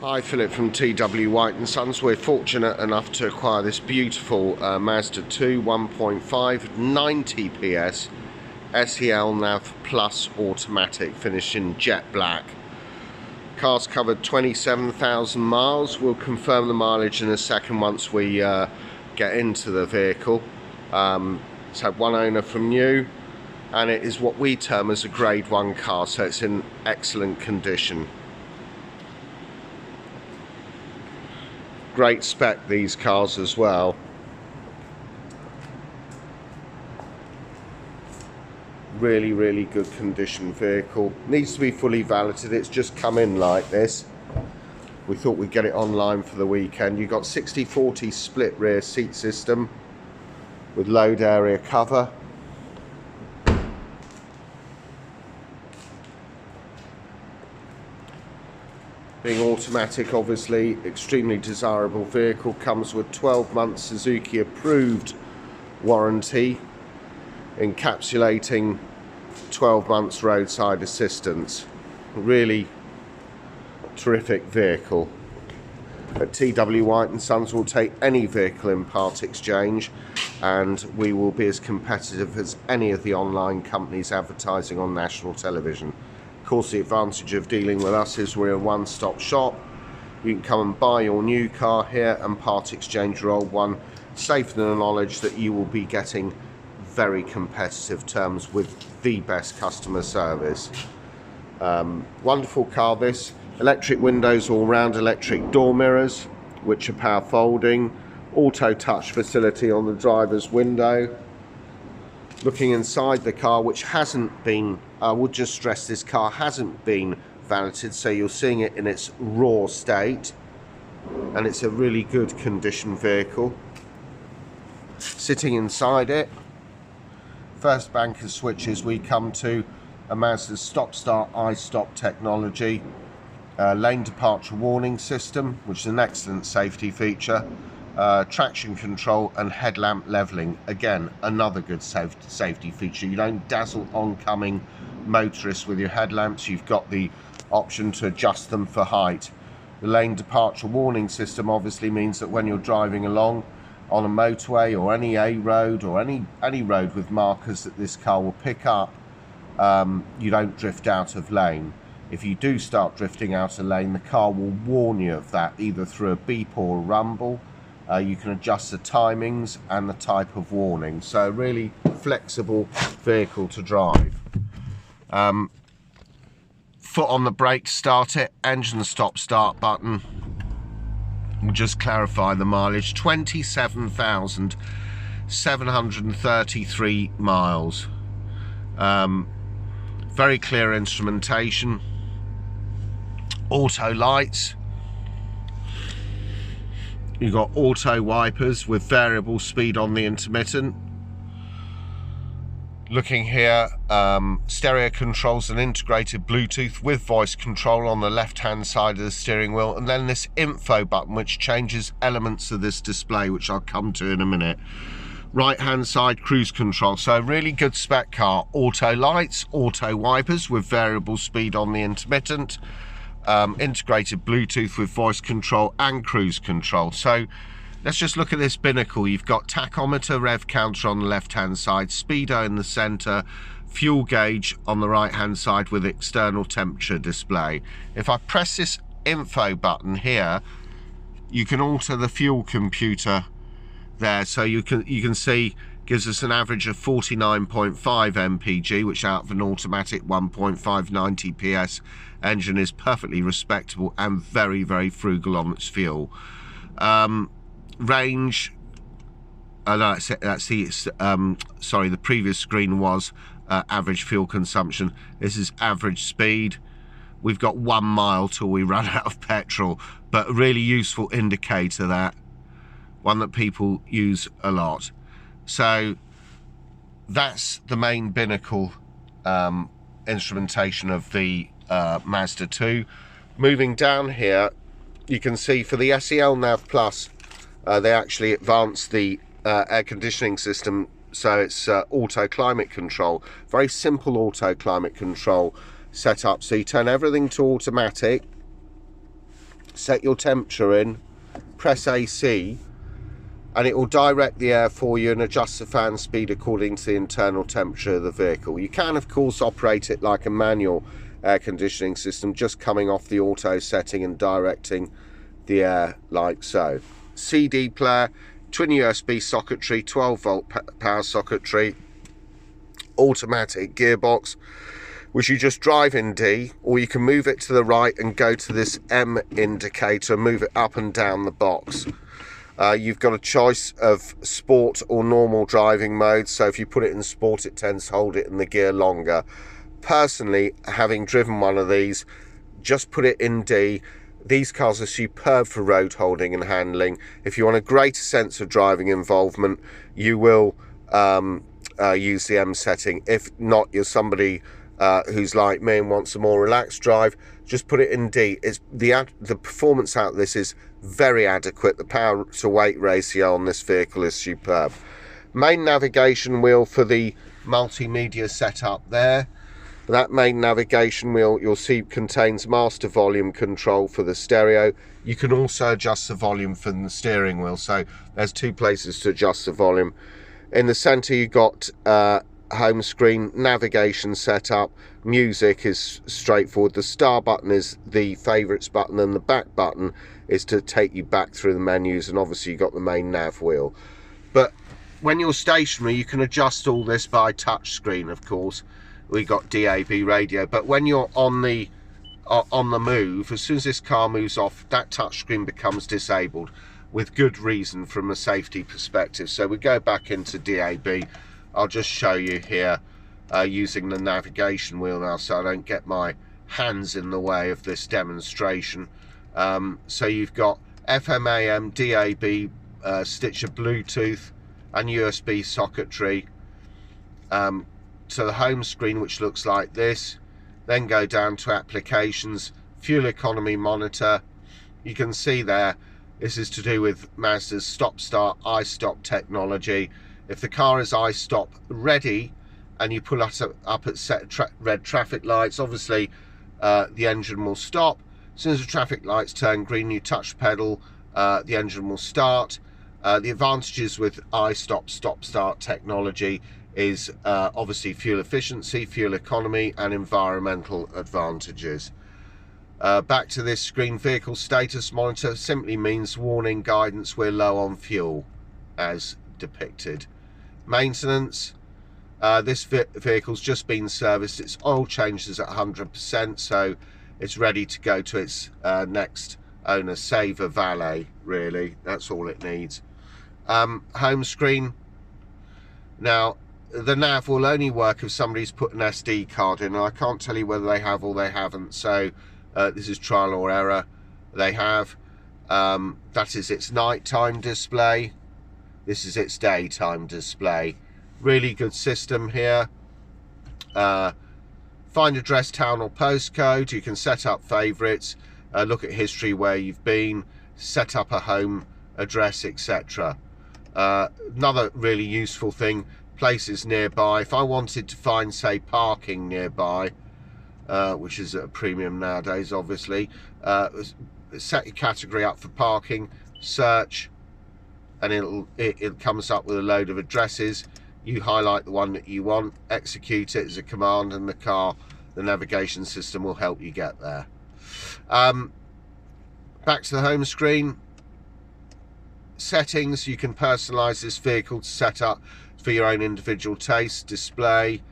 Hi, Philip from TW White & Sons. We're fortunate enough to acquire this beautiful Mazda 2 1.5 90 PS SE-L Nav Plus Automatic, finished in jet black. Car's covered 27,000 miles. We'll confirm the mileage in a second once we get into the vehicle. It's had one owner from new, and it is what we term as a grade 1 car, so it's in excellent condition. Great spec, these cars as well. Really good condition vehicle. Needs to be fully valeted. It's just come in like this. We thought we'd get it online for the weekend. You've got 60/40 split rear seat system with load area cover. Being automatic, obviously, extremely desirable vehicle. Comes with 12 months Suzuki approved warranty, encapsulating 12 months roadside assistance. Really terrific vehicle. At TW White & Sons, we'll take any vehicle in part exchange, and we will be as competitive as any of the online companies advertising on national television. Of course, the advantage of dealing with us is we're a one-stop shop. You can come and buy your new car here and part exchange your old one, safe in the knowledge that you will be getting very competitive terms with the best customer service. Wonderful car this. Electric windows all round, electric door mirrors which are power folding, auto touch facility on the driver's window. Looking inside the car, which hasn't been, I would just stress, this car hasn't been valeted, so you're seeing it in its raw state, and it's a really good condition vehicle. Sitting inside it, first bank of switches we come to a Mazda stop-start I-stop technology, lane departure warning system, which is an excellent safety feature, traction control and headlamp leveling, again another good safety feature. You don't dazzle oncoming motorists with your headlamps. You've got the option to adjust them for height. The lane departure warning system obviously means that when you're driving along on a motorway or any A road or any road with markers that this car will pick up, you don't drift out of lane. If you do start drifting out of lane, the car will warn you of that, either through a beep or a rumble. You can adjust the timings and the type of warning. So really flexible vehicle to drive. Foot on the brake to start it, engine stop start button. We'll just clarify the mileage, 27,733 miles. Very clear instrumentation, auto lights. You've got auto wipers with variable speed on the intermittent. Looking here, stereo controls and integrated Bluetooth with voice control on the left-hand side of the steering wheel, and then this info button which changes elements of this display, which I'll come to in a minute. Right-hand side cruise control, so really good spec car. Auto lights, auto wipers with variable speed on the intermittent. Integrated Bluetooth with voice control and cruise control. So let's just look at this binnacle. You've got tachometer, rev counter on the left hand side, speedo in the center, fuel gauge on the right hand side with external temperature display. If I press this info button here, you can alter the fuel computer there, so you can see gives us an average of 49.5 mpg, which out of an automatic 1.5 90 PS engine is perfectly respectable and very frugal on its fuel. Range, no, that's the sorry, the previous screen was average fuel consumption. This is average speed. We've got 1 mile till we run out of petrol, but a really useful indicator, that one that people use a lot. So that's the main binnacle instrumentation of the Mazda 2. Moving down here, you can see for the SE-L Nav Plus, they actually advanced the air conditioning system, so it's auto climate control. Very simple auto climate control setup. So you turn everything to automatic, set your temperature in, press AC, and it will direct the air for you and adjust the fan speed according to the internal temperature of the vehicle. You can of course operate it like a manual air conditioning system, just coming off the auto setting and directing the air like so. CD player, twin USB socketry, 12 volt power socketry, automatic gearbox, which you just drive in D, or you can move it to the right and go to this M indicator, move it up and down the box. You've got a choice of sport or normal driving mode, so if you put it in sport it tends to hold it in the gear longer. Personally, having driven one of these, just put it in D. These cars are superb for road holding and handling. If you want a greater sense of driving involvement, you will use the M setting. If not, you're somebody who's like me and wants a more relaxed drive, just put it in D. It's the performance out of this is very adequate. The power to weight ratio on this vehicle is superb. Main navigation wheel for the multimedia setup there. That main navigation wheel, you'll see, contains master volume control for the stereo. You can also adjust the volume from the steering wheel, so there's two places to adjust the volume. In the center you've got home screen, navigation setup, music is straightforward. The star button is the favorites button, and the back button is to take you back through the menus, and obviously you've got the main nav wheel. But when you're stationary, you can adjust all this by touch screen, of course. We got DAB radio, but when you're on the move, as soon as this car moves off, that touchscreen becomes disabled, with good reason from a safety perspective. So we go back into DAB. I'll just show you here using the navigation wheel now, so I don't get my hands in the way of this demonstration. So you've got FM, AM, DAB, Stitcher, Bluetooth, and USB socketry. To the home screen, which looks like this. Then go down to applications, fuel economy monitor. You can see there, this is to do with Mazda's stop start I-stop technology. If the car is I-stop ready and you pull up at set red traffic lights, obviously the engine will stop. As soon as the traffic lights turn green, you touch pedal, the engine will start. The advantages with I-stop stop start technology is obviously fuel efficiency, fuel economy, and environmental advantages. Back to this screen, vehicle status monitor simply means warning, guidance, we're low on fuel, as depicted. Maintenance, this vehicle's just been serviced, its oil change is at 100%, so it's ready to go to its next owner, save a valet, really, that's all it needs. Home screen, now the nav will only work if somebody's put an SD card in, and I can't tell you whether they have or they haven't, so this is trial or error. They have. That is its nighttime display, this is its daytime display. Really good system here. Find address, town or postcode. You can set up favorites, look at history where you've been, set up a home address, etc. Another really useful thing, places nearby. If I wanted to find, say, parking nearby, which is at a premium nowadays, obviously, set your category up for parking, search, and it comes up with a load of addresses. You highlight the one that you want, execute it as a command, and the navigation system will help you get there. Back to the home screen. Settings, you can personalize this vehicle to set up for your own individual taste. Display,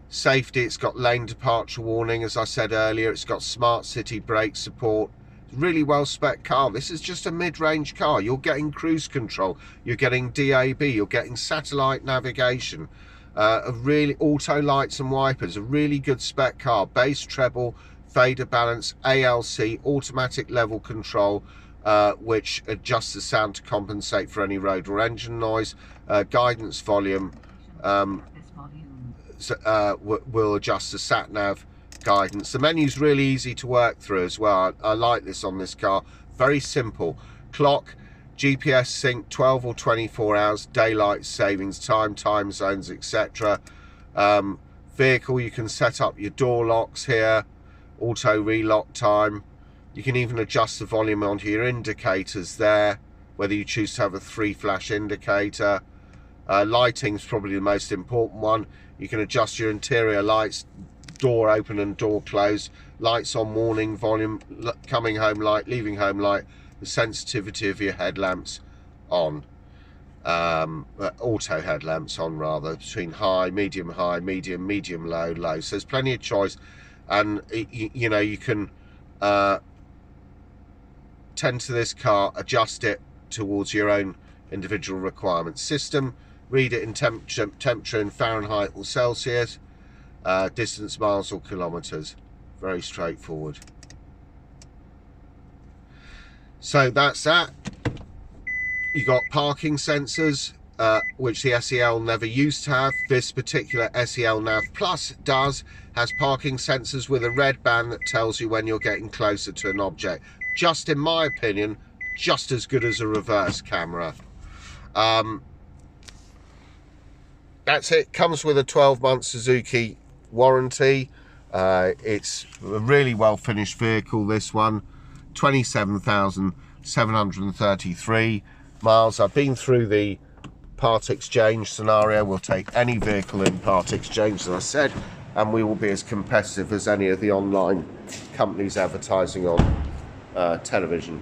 safety, it's got lane departure warning, as I said earlier. It's got smart city brake support. Really well spec car. This is just a mid-range car. You're getting cruise control, you're getting DAB, you're getting satellite navigation, a really auto lights and wipers, a really good spec car. Bass, treble, fader balance, ALC, automatic level control, which adjusts the sound to compensate for any road or engine noise. Guidance volume will adjust the sat nav guidance. The menu's really easy to work through as well. I like this on this car. Very simple. Clock, GPS sync, 12 or 24 hours, daylight savings time, time zones, etc. Vehicle, you can set up your door locks here, auto relock time. You can even adjust the volume onto your indicators there, whether you choose to have a 3-flash indicator. Lighting's probably the most important one. You can adjust your interior lights, door open and door closed, lights on, warning, volume, coming home light, leaving home light, the sensitivity of your headlamps on. Auto headlamps on rather, between high, medium, low, low. So there's plenty of choice, and you know, you can tend to this car, adjust it towards your own individual requirements. System, read it in temperature in Fahrenheit or Celsius, distance miles or kilometers. Very straightforward. So that's that. You got parking sensors, which the SE-L never used to have. This particular SE-L Nav Plus has parking sensors with a red band that tells you when you're getting closer to an object. Just in my opinion, just as good as a reverse camera. That's it. Comes with a 12-month Suzuki warranty. It's a really well finished vehicle, this one. 27,733 miles. I've been through the part exchange scenario. We'll take any vehicle in part exchange, as I said, and we will be as competitive as any of the online companies advertising on television.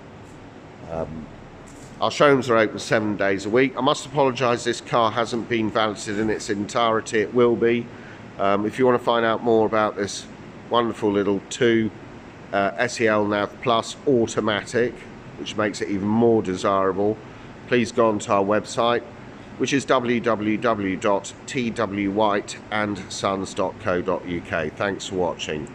Our showrooms are open 7 days a week. I must apologise, this car hasn't been validated in its entirety. It will be. If you want to find out more about this wonderful little 2 SE-L Nav Plus Automatic, which makes it even more desirable, please go onto our website, which is www.twhiteandsons.co.uk. Thanks for watching.